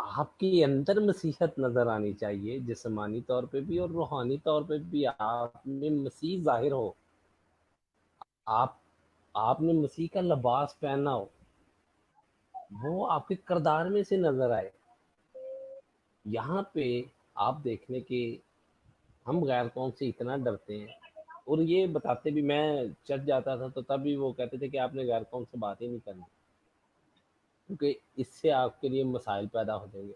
آپ کے اندر مسیحت نظر آنی چاہیے، جسمانی طور پہ بھی اور روحانی طور پہ بھی آپ میں مسیح ظاہر ہو، آپ آپ نے مسیح کا لباس پہنا ہو، وہ آپ کے کردار میں سے نظر آئے۔ یہاں پہ آپ دیکھنے کہ ہم غیر قوم سے اتنا ڈرتے ہیں، اور یہ بتاتے بھی، میں چرچ جاتا تھا تو تب بھی وہ کہتے تھے کہ آپ نے غیر قوم سے بات ہی نہیں کرنی، کیونکہ اس سے آپ کے لیے مسائل پیدا ہو جائیں گے۔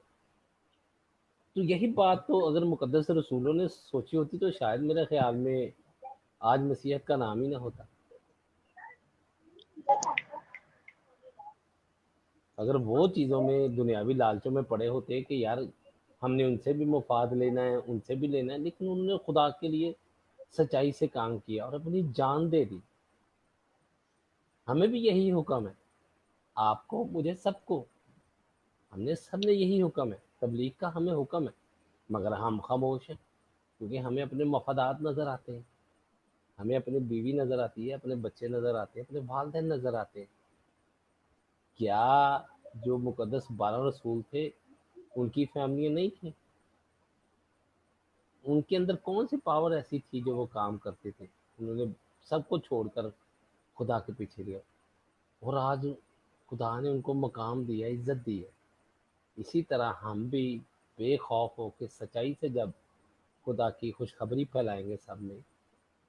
تو یہی بات تو اگر مقدس رسولوں نے سوچی ہوتی تو شاید میرے خیال میں آج مسیحت کا نام ہی نہ ہوتا۔ اگر وہ چیزوں میں، دنیاوی لالچوں میں پڑے ہوتے کہ یار ہم نے ان سے بھی مفاد لینا ہے، ان سے بھی لینا ہے، لیکن انہوں نے خدا کے لیے سچائی سے کام کیا اور اپنی جان دے دی۔ ہمیں بھی یہی حکم ہے، آپ کو، مجھے، سب کو، ہم نے سب نے یہی حکم ہے، تبلیغ کا ہمیں حکم ہے، مگر ہم خاموش ہیں، کیونکہ ہمیں اپنے مفادات نظر آتے ہیں، ہمیں اپنی بیوی نظر آتی ہے، اپنے بچے نظر آتے ہیں، اپنے والدین نظر آتے ہیں۔ کیا جو مقدس 12 رسول تھے ان کی فیملیاں نہیں تھیں؟ ان کے اندر کون سی پاور ایسی تھی جو وہ کام کرتے تھے؟ انہوں نے سب کو چھوڑ کر خدا کے پیچھے گئے، اور آج خدا نے ان کو مقام دیا، عزت دی ہے۔ اسی طرح ہم بھی بے خوف ہو کے سچائی سے جب خدا کی خوشخبری پھیلائیں گے سب میں،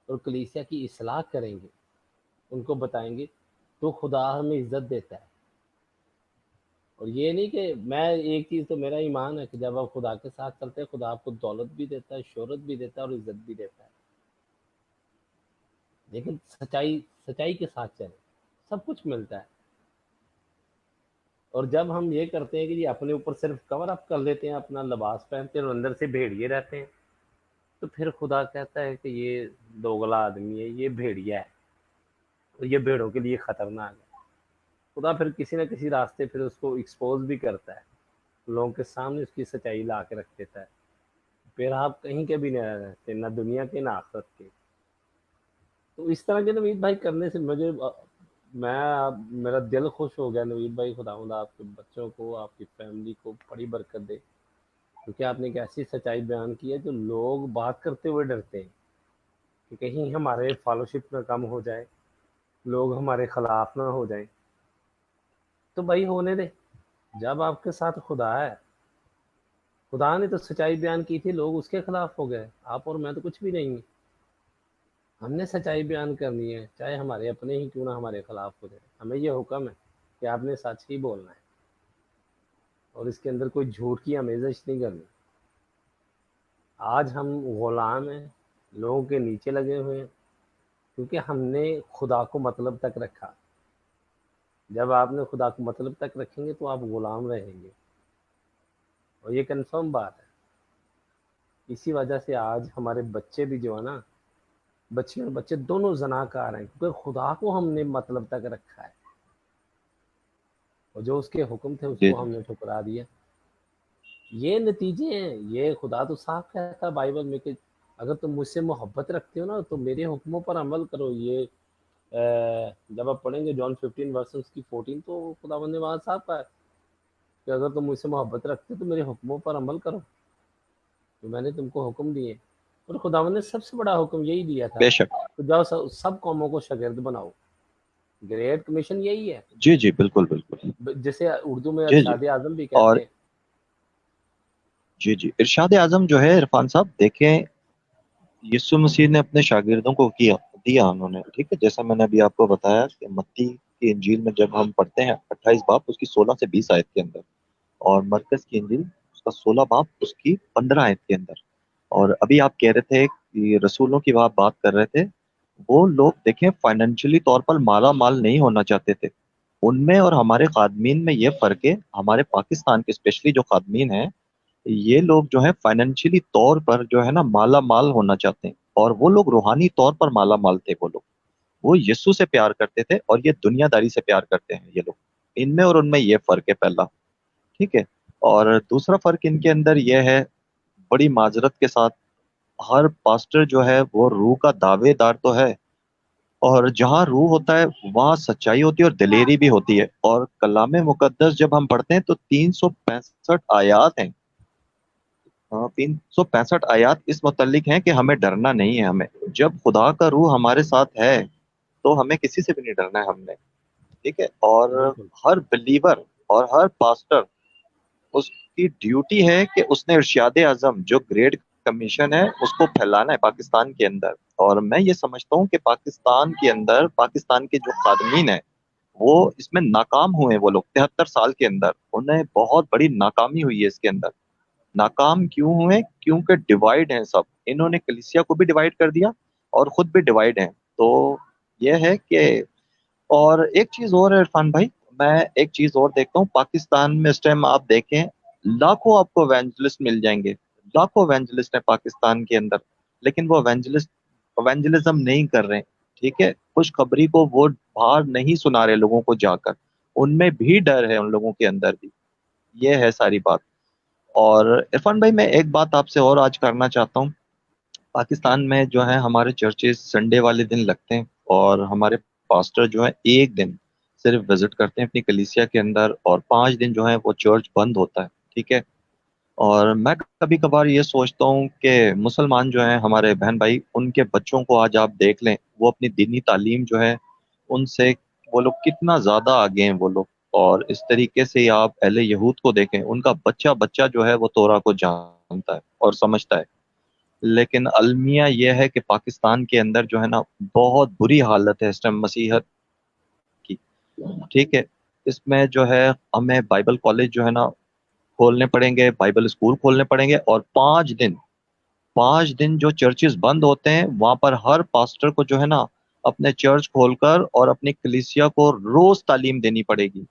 اور کلیسیا کی اصلاح کریں گے، ان کو بتائیں گے تو خدا ہمیں عزت دیتا ہے۔ اور یہ نہیں کہ میں، ایک چیز تو میرا ایمان ہے کہ جب آپ خدا کے ساتھ چلتے ہیں، خدا آپ کو دولت بھی دیتا ہے، شہرت بھی دیتا ہے، اور عزت بھی دیتا ہے، لیکن سچائی کے ساتھ چلیں، سب کچھ ملتا ہے۔ اور جب ہم یہ کرتے ہیں کہ یہ اپنے اوپر صرف کور اپ کر لیتے ہیں، اپنا لباس پہنتے ہیں اور اندر سے بھیڑیے رہتے ہیں، تو پھر خدا کہتا ہے کہ یہ دوگلا آدمی ہے، یہ بھیڑیا ہے، اور یہ بھیڑوں کے لیے خطرناک ہے۔ خدا پھر کسی نہ کسی راستے پھر اس کو ایکسپوز بھی کرتا ہے، لوگوں کے سامنے اس کی سچائی لا کے رکھ دیتا ہے، پھر آپ کہیں کے بھی نہ رہتے، نہ دنیا کے نہ آخرت کے۔ تو اس طرح کے نوید بھائی کرنے سے میں میرا دل خوش ہو گیا نوید بھائی، خداوند آپ کے بچوں کو، آپ کی فیملی کو بڑی برکت دے، کیونکہ آپ نے ایک ایسی سچائی بیان کی ہے جو لوگ بات کرتے ہوئے ڈرتے ہیں کہ کہیں ہمارے فالوشپ نہ کم ہو جائے، لوگ ہمارے خلاف نہ ہو جائیں۔ تو بھائی ہونے دے، جب آپ کے ساتھ خدا ہے، خدا نے تو سچائی بیان کی تھی، لوگ اس کے خلاف ہو گئے، آپ اور میں تو کچھ بھی نہیں ہیں۔ ہم نے سچائی بیان کرنی ہے، چاہے ہمارے اپنے ہی کیوں نہ ہمارے خلاف ہو جائے۔ ہمیں یہ حکم ہے کہ آپ نے سچ ہی بولنا ہے، اور اس کے اندر کوئی جھوٹ کی آمیزش نہیں کرنی۔ آج ہم غلام ہیں، لوگوں کے نیچے لگے ہوئے ہیں، کیونکہ ہم نے خدا کو مطلب تک رکھا۔ جب آپ نے خدا کو مطلب تک رکھیں گے تو آپ غلام رہیں گے، اور یہ کنفرم بات ہے۔ اسی وجہ سے آج ہمارے بچے بھی جو ہے نا، بچے اور بچے دونوں زناکار ہیں، کیونکہ خدا کو ہم نے مطلب تک رکھا ہے، اور جو اس کے حکم تھے اس جی کو جی ہم نے ٹھکرا دیا۔ یہ نتیجے ہیں، یہ خدا تو صاف کہتا ہے بائبل میں کہ اگر تم مجھ سے محبت رکھتے ہو نا تو میرے حکموں پر عمل کرو۔ یہ جب آپ پڑھیں گے جان 15 ورسز کی 14، تو خدا نے وہاں صاف کہا ہے کہ اگر تم مجھ سے محبت رکھتے ہو تو میرے حکموں پر عمل کرو، تو میں نے تم کو حکم دیے۔ اور خداوند نے سب سے بڑا حکم یہی دیا تھا بے شک، کہ جاؤ سب قوموں کو شاگرد بناؤ۔ گریٹ کمیشن یہی ہے، جی جی بالکل بالکل، جسے اردو میں جی جی۔ ارشاد اعظم بھی اور کہتے ہیں۔ جی جی، ارشاد اعظم جو ہے عرفان صاحب دیکھیں، یسوع مسیح نے اپنے شاگردوں کو دیا انہوں نے، ٹھیک ہے، جیسا میں نے ابھی آپ کو بتایا کہ متی کی انجیل میں جب ہم پڑھتے ہیں 28 باب اس کی 16 سے 20 آیت کے اندر، اور مرکز کی انجیل اس کا 16 باب اس کی 15 آیت کے اندر، اور ابھی آپ کہہ رہے تھے کہ رسولوں کی بات کر رہے تھے، وہ لوگ دیکھیں فائنینشلی طور پر مالا مال نہیں ہونا چاہتے تھے۔ ان میں اور ہمارے خادمین میں یہ فرق ہے، ہمارے پاکستان کے اسپیشلی جو خادمین ہیں، یہ لوگ جو ہے فائنینشلی طور پر جو ہے نا مالا مال ہونا چاہتے ہیں، اور وہ لوگ روحانی طور پر مالا مال تھے، وہ یسوع سے پیار کرتے تھے، اور یہ دنیا داری سے پیار کرتے ہیں یہ لوگ۔ ان میں اور ان میں یہ فرق ہے پہلا، ٹھیک ہے۔ اور دوسرا فرق ان کے اندر یہ ہے، بڑی معذرت کے ساتھ، ہر پاسٹر جو ہے وہ روح کا دعوے دار تو ہے، اور جہاں روح ہوتا ہے وہاں سچائی ہوتی ہے اور دلیری بھی ہوتی ہے. اور کلام مقدس جب ہم پڑھتے ہیں تو 365 آیات ہیں. 365 آیات اس متعلق ہیں کہ ہمیں ڈرنا نہیں ہے. ہمیں جب خدا کا روح ہمارے ساتھ ہے تو ہمیں کسی سے بھی نہیں ڈرنا ہے. ہم نے ٹھیک ہے. اور بالکل ہر بلیور اور ہر پاسٹر اس کی ڈیوٹی ہے کہ اس نے ارشاد اعظم جو گریٹ کمیشن ہے اس کو پھیلانا ہے پاکستان کے اندر. اور میں یہ سمجھتا ہوں کہ پاکستان کے اندر پاکستان کے جو خادمین ہیں وہ اس میں ناکام ہوئے ہیں. وہ لوگ 73 سال کے اندر انہیں بہت بڑی ناکامی ہوئی ہے اس کے اندر. ناکام کیوں ہوئے؟ کیونکہ ڈیوائیڈ ہیں سب. انہوں نے کلیسیا کو بھی ڈیوائیڈ کر دیا اور خود بھی ڈیوائیڈ ہیں. تو یہ ہے کہ اور ایک چیز اور ہے عرفان بھائی، میں ایک چیز اور دیکھتا ہوں پاکستان میں اس ٹائم. آپ دیکھیں لاکھوں آپ کو ایونجلسٹ مل جائیں گے. لاکھوں ایونجلسٹ ہیں پاکستان کے اندر، لیکن وہ ایونجلزم نہیں کر رہے. ٹھیک ہے. خوشخبری کو وہ باہر نہیں سنا رہے لوگوں کو جا کر. ان میں بھی ڈر ہے ان لوگوں کے اندر بھی. یہ ہے ساری بات. اور عرفان بھائی میں ایک بات آپ سے اور آج کرنا چاہتا ہوں. پاکستان میں جو ہے ہمارے چرچز سنڈے والے دن لگتے ہیں اور ہمارے پاسٹر جو ہے ایک دن صرف وزٹ کرتے ہیں اپنی کلیسیا کے اندر اور 5 دن جو ہے وہ چرچ بند ہوتا ہے. ٹھیک ہے. اور میں کبھی کبھار یہ سوچتا ہوں کہ مسلمان جو ہیں ہمارے بہن بھائی ان کے بچوں کو آج آپ دیکھ لیں وہ اپنی دینی تعلیم جو ہے ان سے وہ لوگ کتنا زیادہ آگے ہیں وہ لوگ. اور اس طریقے سے ہی آپ اہل یہود کو دیکھیں ان کا بچہ بچہ جو ہے وہ تورا کو جانتا ہے اور سمجھتا ہے. لیکن المیہ یہ ہے کہ پاکستان کے اندر جو ہے نا بہت بری حالت ہے اس ٹائم مسیحت کی. ٹھیک ہے. اس میں جو ہے ہمیں بائبل کالج جو ہے نا کھولنے پڑیں گے، بائبل اسکول کھولنے پڑیں گے. اور 5 دن جو چرچز بند ہوتے ہیں وہاں پر ہر پاسٹر کو جو ہے نا اپنے چرچ کھول کر اور اپنی کلیسیا کو روز تعلیم دینی پڑے گی،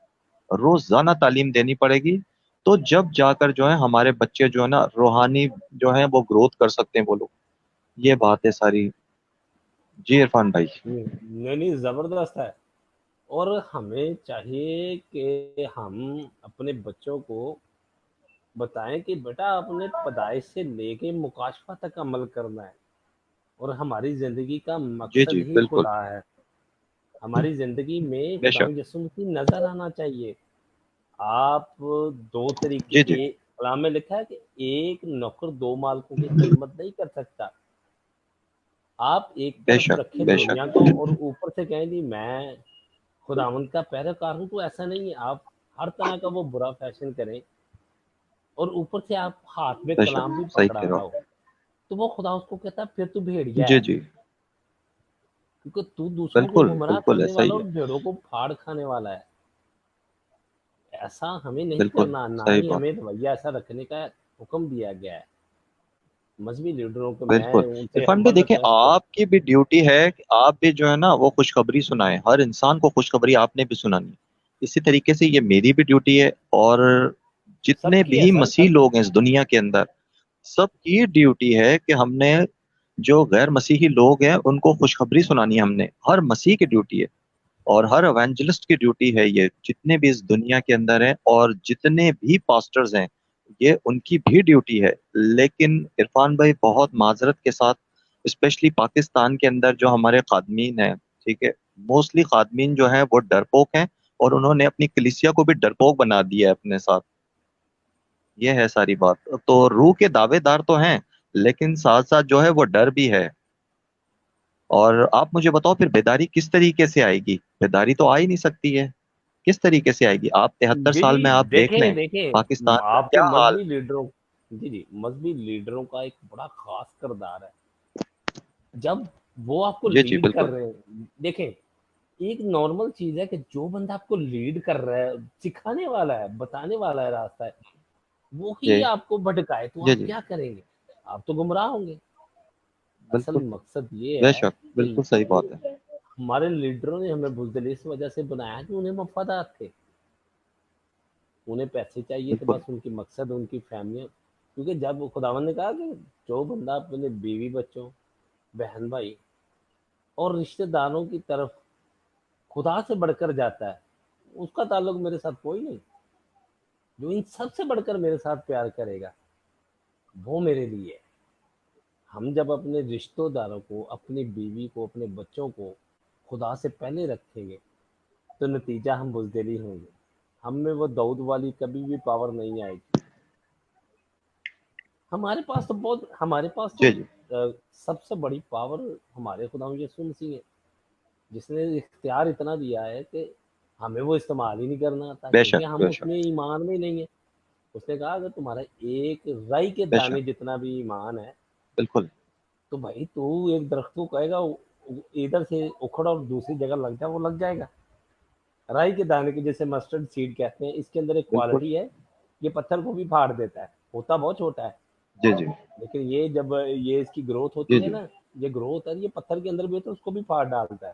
روزانہ تعلیم دینی پڑے گی. تو جب جا کر جو ہے ہمارے بچے جو ہے نا روحانی جو ہیں وہ گروتھ کر سکتے ہیں وہ لوگ. یہ بات ہے ساری. جی عرفان بھائی. نہیں نہیں، زبردست ہے. اور ہمیں چاہیے کہ ہم اپنے بچوں کو بتائیں کہ بیٹا اپنے پیدائش سے لے کے مکاشفہ تک عمل کرنا ہے، اور ہماری زندگی کا جی مقصد جی ہی بالکل. خدا ہے. ہماری زندگی میں بے خدا شک. یسوع کی نظر آنا چاہیے. آپ دو طریقے جی جی کلام میں لکھا ہے کہ ایک نوکر 2 مالکوں کی خدمت نہیں کر سکتا. آپ ایک بے طرف شک رکھیں بے شک دنیا کو اور اوپر سے کہیں جی میں خداوند کا پیروکار ہوں. تو ایسا نہیں ہے. آپ ہر طرح کا وہ برا فیشن کریں اور اوپر سے آپ ہاتھ میں بے شک. کلام بھی صحیح پکڑا کہہ رہا رہا ہو، تو وہ خدا اس کو کہتا ہے پھر تو ہوں. بھیڑیا جی ہے، جی کیونکہ تو دوسروں کو بالکل گمراہ بالکل کرنے ایسا والا ہی اور ہے. بھیڑوں کو پھاڑ کھانے والا ہے. ایسا ہمیں نہیں بالکل کرنا، نہ صحیح ہی بات. ہمیں رویہ ایسا رکھنے کا حکم دیا گیا ہے. مذہبی لیڈروں کو میں بالکل. ان سے عرفان بھی ہمبل دیکھیں ریکویسٹ کرتا آپ کی بھی ڈیوٹی ہے کہ آپ بھی جو ہے نا وہ خوشخبری سنائیں. ہر انسان کو خوشخبری آپ نے بھی سنانی ہے. اسی طریقے سے یہ میری بھی ڈیوٹی ہے. اور ہوں، سب جتنے کی ہے بھی سر، مسیح سب کی. لوگ ہیں اس دنیا کے اندر سب کی ڈیوٹی ہے کہ ہم نے جو غیر مسیحی لوگ ہیں ان کو خوشخبری سنانی ہے. ہم نے ہر مسیح کی ڈیوٹی ہے اور ہر ایونجلسٹ کی ڈیوٹی ہے یہ جتنے بھی اس دنیا کے اندر ہیں اور جتنے بھی پاسٹرز ہیں یہ ان کی بھی ڈیوٹی ہے. لیکن عرفان بھائی بہت معذرت کے ساتھ اسپیشلی پاکستان کے اندر جو ہمارے خادمین ہیں ٹھیک ہے موسٹلی خادمین جو ہیں وہ ڈرپوک ہیں اور انہوں نے اپنی کلیسیا کو بھی ڈرپوک بنا دیا ہے اپنے ساتھ. یہ ہے ساری بات. تو روح کے دعوے دار تو ہیں لیکن ساتھ ساتھ جو ہے وہ ڈر بھی ہے. اور آپ مجھے بتاؤ پھر بیداری کس طریقے سے آئے گی؟ بیداری تو آ ہی نہیں سکتی ہے. کس طریقے سے آئے گی؟ آپ 73 سال جی میں آپ دیکھ دیکھیں لیں دیکھیں، پاکستان کا آپ کے کیا حال. مذہبی لیڈروں، جی جی، مذہبی لیڈروں کا ایک بڑا خاص کردار ہے. جب وہ آپ کو جی جی لیڈ کر بالکل. رہے ہیں، دیکھیں ایک نارمل چیز ہے کہ جو بندہ آپ کو لیڈ کر رہا ہے، سکھانے والا ہے، بتانے والا ہے راستہ ہے، وہی جی آپ کو بھٹکائے تو جی آپ جی کیا کریں گے؟ آپ تو گمراہ ہوں گے. اصل بالکل. مقصد یہ بے ہے شک کہ بالکل صحیح بات ہے. ہمارے لیڈروں نے ہمیں بزدلی اس وجہ سے بنایا کہ انہیں مفادات تھے، انہیں پیسے چاہیے تھے، بالکل. بس ان کی مقصد ان کی فیملی. کیونکہ جب خداوند نے کہا کہ جو بندہ اپنے بیوی بچوں، بہن بھائی اور رشتہ داروں کی طرف خدا سے بڑھ کر جاتا ہے اس کا تعلق میرے ساتھ کوئی نہیں. جو ان سب سے بڑھ کر میرے ساتھ پیار کرے گا وہ میرے لیے ہے. ہم جب اپنے رشتہ داروں کو، اپنی بیوی کو، اپنے بچوں کو خدا سے پہلے رکھیں گے تو نتیجہ ہم بزدلی ہوں گے. ہم میں وہ داؤد والی کبھی بھی پاور نہیں آئے گی. ہمارے پاس تو جی جی سب سے بڑی پاور ہمارے خدا یسوع مسیح ہے، جس نے اختیار اتنا دیا ہے کہ ہمیں وہ استعمال ہی نہیں کرنا آتا، بے کیونکہ شک ہم بے اس شک میں ایمان میں نہیں ہیں. اس نے کہا اگر تمہارا ایک رائی کے بے دانے شک جتنا بھی ایمان ہے بالکل. تو بھائی تو ایک درخت کو کہے گا ادھر سے اکھڑ اور دوسری جگہ لگ جا، وہ لگ جائے گا. رائی کے دانے کے جیسے مسٹرڈ سیڈ کہتے ہیں، اس کے اندر ایک بالکل. کوالٹی ہے، یہ پتھر کو بھی پھاڑ دیتا ہے، ہوتا بہت چھوٹا ہے جی جی لیکن یہ جب یہ اس کی گروتھ جی ہوتی ہے جی نا، یہ گروتھ ہے یہ پتھر کے اندر بھی ہوتا ہے، اس کو بھی پھاڑ ڈالتا ہے.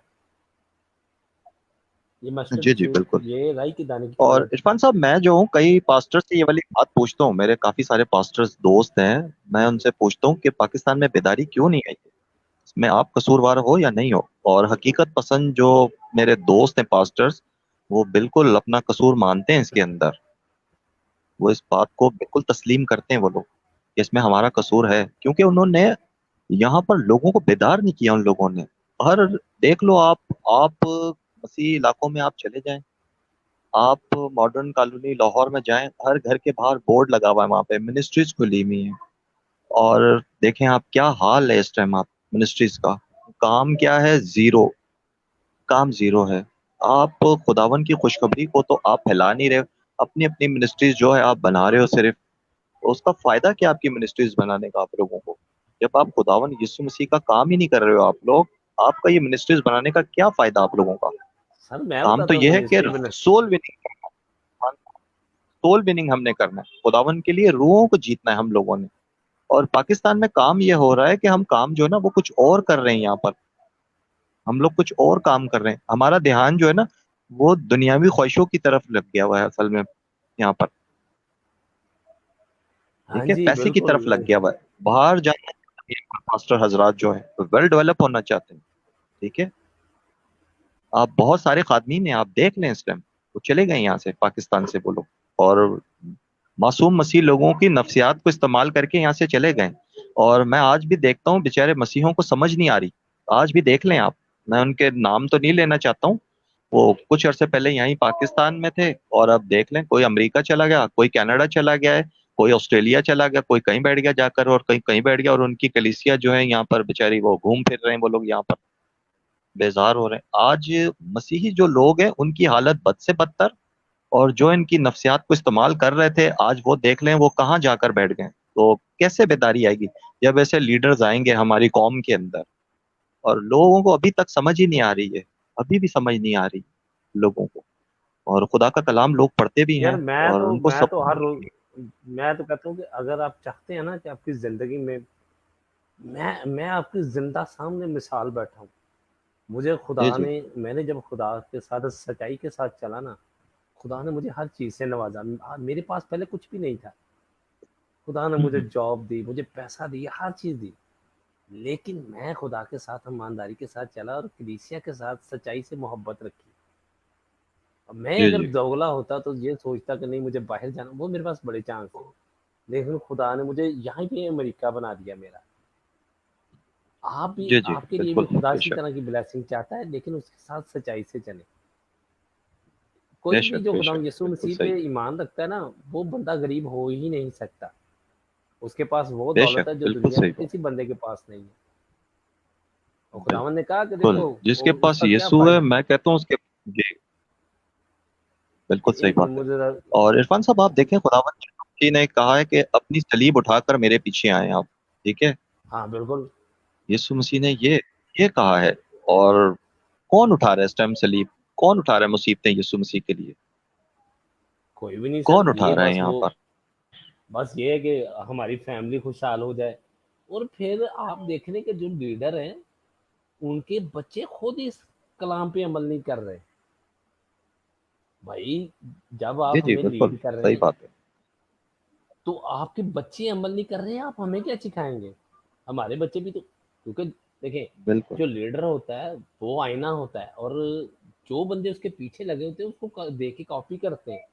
یہ مسٹرڈ جی جی سیڈ بالکل. یہ رائی کے دانے کی اور کوالٹی. عرفان صاحب میں جو ہوں کئی پاسٹر سے یہ والی بات پوچھتا ہوں، میرے کافی سارے پاسٹرز دوست ہیں، میں ان سے پوچھتا ہوں کہ پاکستان میں بیداری کیوں نہیں آئی ہے، اس میں آپ قصوروار ہو یا نہیں ہو. اور حقیقت پسند جو میرے دوست ہیں پاسٹرز، وہ بالکل اپنا قصور مانتے ہیں اس کے اندر، وہ اس بات کو بالکل تسلیم کرتے ہیں وہ لوگ کہ اس میں ہمارا قصور ہے، کیونکہ انہوں نے یہاں پر لوگوں کو بیدار نہیں کیا. ان لوگوں نے ہر دیکھ لو آپ مسیحی علاقوں میں آپ چلے جائیں، آپ ماڈرن کالونی لاہور میں جائیں، ہر گھر کے باہر بورڈ لگا ہوا ہے، وہاں پہ منسٹریز کھلی ہوئی ہیں. اور دیکھیں آپ کیا حال ہے اس ٹائم، آپ منسٹریز کا کام کیا ہے، زیرو کام، زیرو ہے. آپ خداون کی خوشخبری کو تو آپ پھیلا نہیں رہے، اپنی اپنی منسٹریز جو ہے آپ بنا رہے ہو صرف. اس کا فائدہ کیا آپ کی منسٹریز بنانے کا آپ لوگوں کو، جب آپ خداون یسوع مسیح کا کام ہی نہیں کر رہے ہو آپ لوگ، آپ کا یہ منسٹریز بنانے کا کیا فائدہ آپ لوگوں کا. سر میں کام تو بتاتا یہ ہوں ہے کہ منسٹری میں. سول وننگ، سول وننگ ہم نے کرنا ہے، خداون کے لیے روحوں کو جیتنا ہے ہم لوگوں نے. اور پاکستان میں کام یہ ہو رہا ہے کہ ہم کام جو ہے نا وہ کچھ اور کر رہے ہیں. یہاں پر ہم لوگ کچھ اور کام کر رہے ہیں، ہمارا دھیان جو ہے نا وہ دنیاوی خواہشوں کی طرف لگ گیا ہوا ہے اصل میں یہاں پر. ہاں ٹھیک ہے، جی پیسے کی بالکل. طرف لگ گیا ہوا ہے. باہر جانا ماسٹر حضرات جو ہیں ویل ڈیولپ ہونا چاہتے ہیں. ٹھیک ہے، آپ بہت سارے خادمین ہیں، آپ دیکھ لیں اس ٹائم وہ چلے گئے یہاں سے پاکستان سے وہ لوگ، اور معصوم مسیح لوگوں کی نفسیات کو استعمال کر کے یہاں سے چلے گئے. اور میں آج بھی دیکھتا ہوں بیچارے مسیحوں کو سمجھ نہیں آ رہی. آج بھی دیکھ لیں آپ، میں ان کے نام تو نہیں لینا چاہتا ہوں، وہ کچھ عرصے پہلے یہیں پاکستان میں تھے، اور اب دیکھ لیں کوئی امریکہ چلا گیا، کوئی کینیڈا چلا گیا ہے، کوئی آسٹریلیا چلا گیا، کوئی کہیں بیٹھ گیا جا کر، اور کہیں کہیں بیٹھ گیا. اور ان کی کلیسیا جو ہے یہاں پر بیچاری وہ گھوم پھر رہے ہیں، وہ لوگ یہاں پر بیزار ہو رہے ہیں. آج مسیحی جو لوگ ہیں ان کی حالت بد سے بدتر، اور جو ان کی نفسیات کو استعمال کر رہے تھے آج وہ دیکھ لیں وہ کہاں جا کر بیٹھ گئے. تو کیسے بیداری آئے گی جب ایسے لیڈرز آئیں گے ہماری قوم کے اندر؟ اور لوگوں کو ابھی تک سمجھ ہی نہیں آ رہی ہے، ابھی بھی سمجھ نہیں آ رہی لوگوں کو. اور خدا کا کلام لوگ پڑھتے بھی یار ہیں اور ان کو میں سب. تو ہر روز میں تو کہتا ہوں کہ اگر آپ چاہتے ہیں نا کہ آپ کی زندگی میں میں آپ کی زندہ سامنے مثال بیٹھا ہوں. مجھے جی خدا جی نے میں نے جب خدا کے ساتھ سچائی کے ساتھ چلا نا، خدا نے مجھے ہر چیز سے نوازا. میرے پاس پہلے کچھ بھی نہیں تھا، خدا نے مجھے جاب دی، مجھے پیسہ دیا، ہر چیز دی. لیکن میں خدا کے ساتھ ایمانداری کے ساتھ چلا اور کلیسیا کے ساتھ سچائی سے محبت رکھی. میں جی اگر جی دوگلا ہوتا تو یہ سوچتا کہ نہیں مجھے باہر جانا، وہ میرے پاس بڑے چانس ہیں. لیکن خدا نے مجھے یہاں پہ امریکہ بنا دیا میرا. جی جی آپ کے لیے بھی بالکل خدا بے اسی شک طرح کی بلیسنگ چاہتا ہے، لیکن اس کے ساتھ سچائی سے چلے. بے کوئی بھی شک جو بے خدا شک یسوع بالکل مسیح صحیح. پہ ایمان رکھتا ہے نا، وہ بندہ غریب ہو ہی نہیں سکتا. اس کے پاس وہ بے دولت شک ہے جو بالکل دنیا صحیح میں بات. کسی بندے کے پاس نہیں ہے. اور خداوند نے کہا کہ بالکل، دیکھو جس کے اس پاس کا کیا یسوع ہے فائدہ. میں کہتا ہوں اس کے. جی بالکل صحیح ایک بات ہے. مجھے اور عرفان صاحب آپ دیکھیں خداوند جی نے کہا ہے کہ اپنی صلیب اٹھا کر میرے پیچھے آئیں آپ. ٹھیک ہے، ہاں بالکل. یسوع مسیح نے یہ کہا ہے. اور کون اٹھا رہا ہے اس ٹائم صلیب؟ کون اٹھا رہا ہے مصیبتیں یسوع مسیح کے لیے؟ کوئی بھی نہیں سر. کون یہ اٹھا رہا ہے بس یہاں وہ پر؟ بس یہ ہے کہ ہماری فیملی خوشحال ہو جائے. اور پھر آپ دیکھ رہے کہ جو لیڈر ہیں ان کے بچے خود اس کلام پہ عمل نہیں کر رہے. بھائی جب جی آپ جی ہمیں بالکل لیڈ کر رہے صحیح ہیں بات ہے. تو آپ کے بچے عمل نہیں کر رہے ہیں، آپ ہمیں کیا سکھائیں گے؟ ہمارے بچے بھی تو، کیونکہ دیکھیں بالکل جو لیڈر ہوتا ہے وہ آئینہ ہوتا ہے، اور جو بندے اس کے پیچھے لگے ہوتے ہیں اس کو دیکھ کے کاپی کرتے ہیں.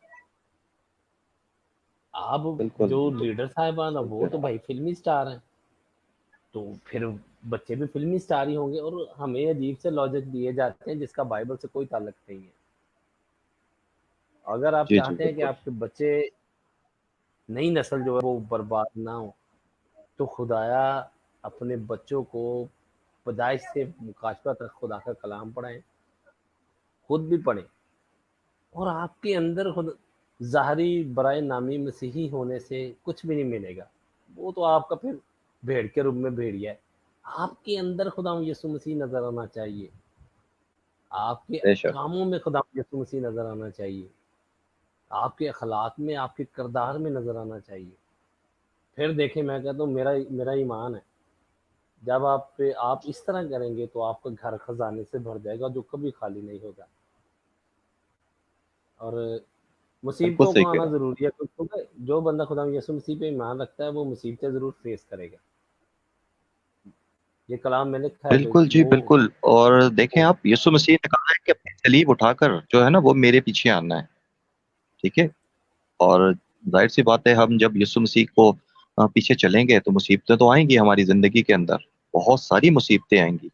آپ بالکل جو بالکل لیڈر صاحبان ہیں صحیح وہ کہہ تو رہے بھائی فلمی سٹار ہیں. تو پھر بچے بھی فلمی سٹار ہی ہوں گے، اور ہمیں عجیب سے لاجک دیے جاتے ہیں جس کا بائبل سے کوئی تعلق نہیں ہے۔ اگر آپ جی جی چاہتے ہیں کہ بالکل آپ کے بچے، نئی نسل جو ہے وہ برباد نہ ہو، تو خدایا اپنے بچوں کو پیدائش سے مکاشفہ تک خدا کا کلام پڑھائیں، خود بھی پڑھیں، اور آپ کے اندر خود ظاہری برائے نامی مسیحی ہونے سے کچھ بھی نہیں ملے گا، وہ تو آپ کا پھر بھیڑ کے روپ میں بھیڑیا ہے۔ آپ کے اندر خدا یسوع مسیح نظر آنا چاہیے، آپ کے بے شک کاموں میں خدا یسوع مسیح نظر آنا چاہیے، آپ کے اخلاق میں، آپ کے کردار میں نظر آنا چاہیے۔ پھر دیکھیں، میں کہتا ہوں میرا ایمان ہے، جب آپ اس طرح کریں گے تو آپ کا گھر خزانے سے بھر جائے گا جو کبھی خالی نہیں ہوگا۔ اور بالکل مصیبتوں صحیح کو کہہ آنا رہا ضروری ہے، کیونکہ جو بندہ خدا یسوع مسیح پہ ایمان رکھتا ہے وہ مصیبتیں ضرور فیس کرے گا۔ یہ کلام میں لکھا ہے بالکل جی وہ بالکل۔ اور دیکھیں آپ، یسوع مسیح نے کہا ہے کہ اپنی صلیب اٹھا کر جو ہے نا وہ میرے پیچھے آنا ہے، ٹھیک ہے؟ اور ظاہر سی بات ہے، ہم جب یسوع مسیح کو پیچھے چلیں گے تو مصیبتیں تو آئیں گی ہماری زندگی کے اندر، بہت ساری مصیبتیں آئیں گی۔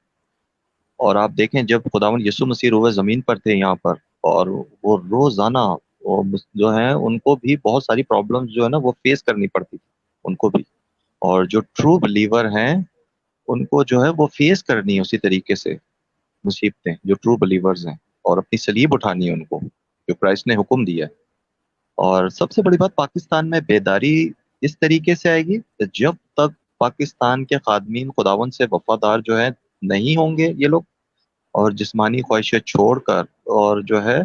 اور آپ دیکھیں جب خداوند یسوع مسیح روئے زمین پر تھے یہاں پر، اور وہ روزانہ وہ جو ہے ان کو بھی بہت ساری پرابلمز جو ہے نا وہ فیس کرنی پڑتی تھی ان کو بھی۔ اور جو ٹرو بلیور ہیں ان کو جو ہے وہ فیس کرنی ہے اسی طریقے سے مصیبتیں، جو ٹرو بلیورز ہیں، اور اپنی صلیب اٹھانی ہے ان کو جو کرائسٹ نے حکم دیا ہے۔ اور سب سے بڑی بات، پاکستان میں بیداری اس طریقے سے آئے گی کہ جب تک پاکستان کے خادمین خداوند سے وفادار جو ہے نہیں ہوں گے یہ لوگ، اور جسمانی خواہشیں چھوڑ کر، اور جو ہے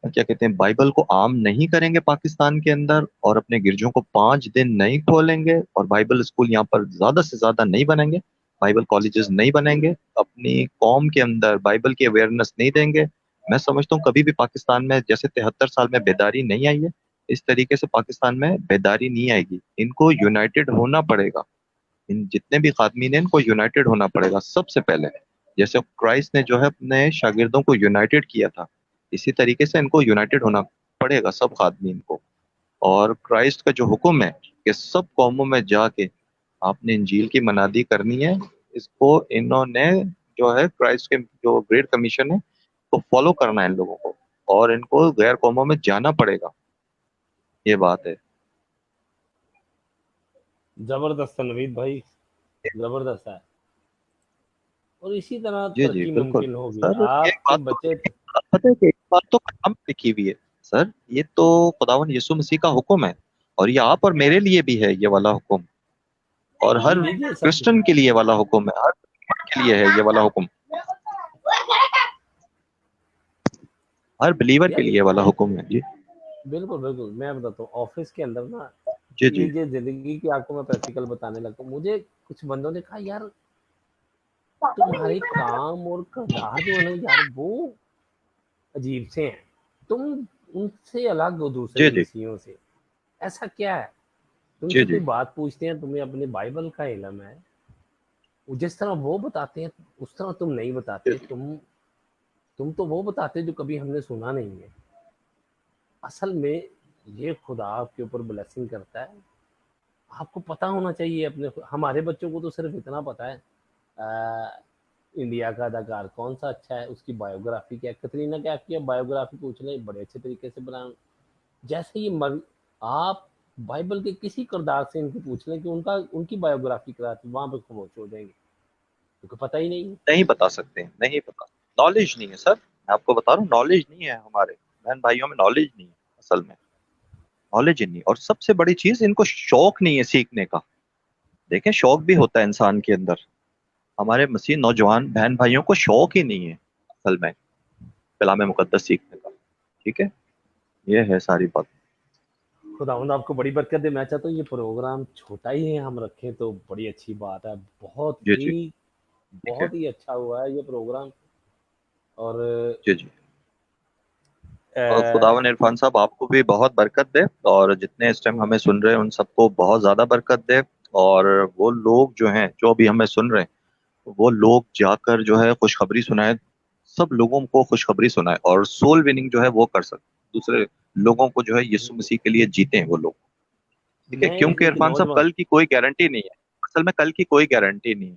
کیا کہتے ہیں بائبل کو عام نہیں کریں گے پاکستان کے اندر، اور اپنے گرجوں کو 5 دن نہیں کھولیں گے، اور بائبل اسکول یہاں پر زیادہ سے زیادہ نہیں بنیں گے، بائبل کالجز نہیں بنیں گے، اپنی قوم کے اندر بائبل کی اویئرنیس نہیں دیں گے، میں سمجھتا ہوں کبھی بھی پاکستان میں جیسے 73 سال میں بیداری نہیں آئی ہے، اس طریقے سے پاکستان میں بیداری نہیں آئے گی۔ ان کو یونائٹڈ ہونا پڑے گا، ان جتنے بھی خادمین ہیں ان کو یونائٹڈ ہونا پڑے گا سب سے پہلے، جیسے کرائسٹ نے جو ہے اپنے شاگردوں کو یونائٹڈ کیا تھا، اسی طریقے سے ان کو یونائٹڈ ہونا پڑے گا سب خادمین کو۔ اور کرائسٹ کا جو حکم ہے کہ سب قوموں میں جا کے آپ نے انجیل کی منادی کرنی ہے، اس کو انہوں نے جو ہے کرائسٹ کے جو گریٹ کمیشن ہے تو فالو کرنا ہے ان لوگوں کو، اور ان کو غیر قوموں میں جانا پڑے گا، یہ بات ہے۔ زبردست ہے نوید بھائی، زبردست ہے، اور اسی طرح جی جی ترقی بالکل ممکن ہوگی سر، ایک آپ کے بات تو بچے۔ پتہ ہے کہ ایک بات تو ہم لکھی ہوئی ہے سر، یہ تو خداوند یسوع مسیح کا حکم ہے، اور یہ آپ اور میرے لیے بھی ہے یہ والا حکم، اور جی ہر جی جی سب کچھ، کرسچن کے لیے والا حکم ہے، ہر کے لیے ہے یہ والا حکم، ہر بلیور کے یار لیے والا حکم ہے جی۔ بالکل بالکل، میں بتاتا ہوں آفس کے اندر نا، جی جی یہ جو زندگی کی آپ کو میں پریکٹیکل بتانے لگتا ہوں، مجھے کچھ بندوں نے کہا یار تمہارے کام اور کردار جو ہے نا یار وہ عجیب سے ہیں، تم ان سے الگ ہو دوسرے جی جی مسیحیوں سے، ایسا کیا ہے؟ تم جی سے جی کوئی بات پوچھتے ہیں تمہیں اپنے بائبل کا علم ہے، وہ جس طرح وہ بتاتے ہیں اس طرح تم نہیں جی بتاتے، جی تم تو وہ بتاتے جو کبھی ہم نے سنا نہیں ہے۔ اصل میں یہ خدا آپ کے اوپر بلیسنگ کرتا ہے، آپ کو پتا ہونا چاہیے اپنے، ہمارے بچوں کو تو صرف اتنا پتا ہے انڈیا کا اداکار کون سا اچھا ہے، اس کی بایوگرافی کیا ہے، کترینہ کیف کی بایوگرافی پوچھ لیں بڑے اچھے طریقے سے بنا، جیسے آپ بائبل کے کسی کردار سے ان کو پوچھ لیں کہ ان کی بایوگرافی کراتی وہاں پہ خاموش ہو جائیں گے، کیونکہ پتہ ہی نہیں ہے۔ نہیں بتا سکتے، نہیں بتا، نالج نہیں ہے سر، میں آپ کو بتا رہا ہوں نالج نہیں ہے، ہمارے بہن بھائیوں میں نالج نہیں ہے اصل میں، نالج ہی نہیں، اور سب سے بڑی چیز ان کو شوق نہیں ہے سیکھنے کا۔ دیکھیں شوق بھی ہوتا ہے انسان کے اندر، ہمارے مسیح نوجوان بہن بھائیوں کو شوق ہی نہیں ہے اصل میں کلام مقدس سیکھنے کا، ٹھیک ہے؟ یہ ہے ساری بات۔ خداوند آپ کو بڑی برکت دے، میں چاہتا ہوں یہ پروگرام چھوٹا ہی ہے ہم رکھیں تو بڑی اچھی بات ہے، بہت جی ہی جی ٹھیک ہے، بہت ہی اچھا ہوا ہے یہ پروگرام، اور جی جی، اور خداوند عرفان صاحب آپ کو بھی بہت برکت دے، اور جتنے اس ٹائم ہمیں سن رہے ہیں ان سب کو بہت زیادہ برکت دے، اور وہ لوگ جو ہیں جو ابھی ہمیں سن رہے ہیں وہ لوگ جا کر جو ہے خوشخبری سنائے، سب لوگوں کو خوشخبری سنائے، اور سول وننگ جو ہے وہ کر سکتے دوسرے لوگوں کو جو ہے یسوع مسیح کے لیے جیتے ہیں وہ لوگ، ٹھیک ہے؟ میں کیونکہ ایک عرفان صاحب نوجوان، کل کی کوئی گارنٹی نہیں ہے، اصل میں کل کی کوئی گارنٹی نہیں ہے،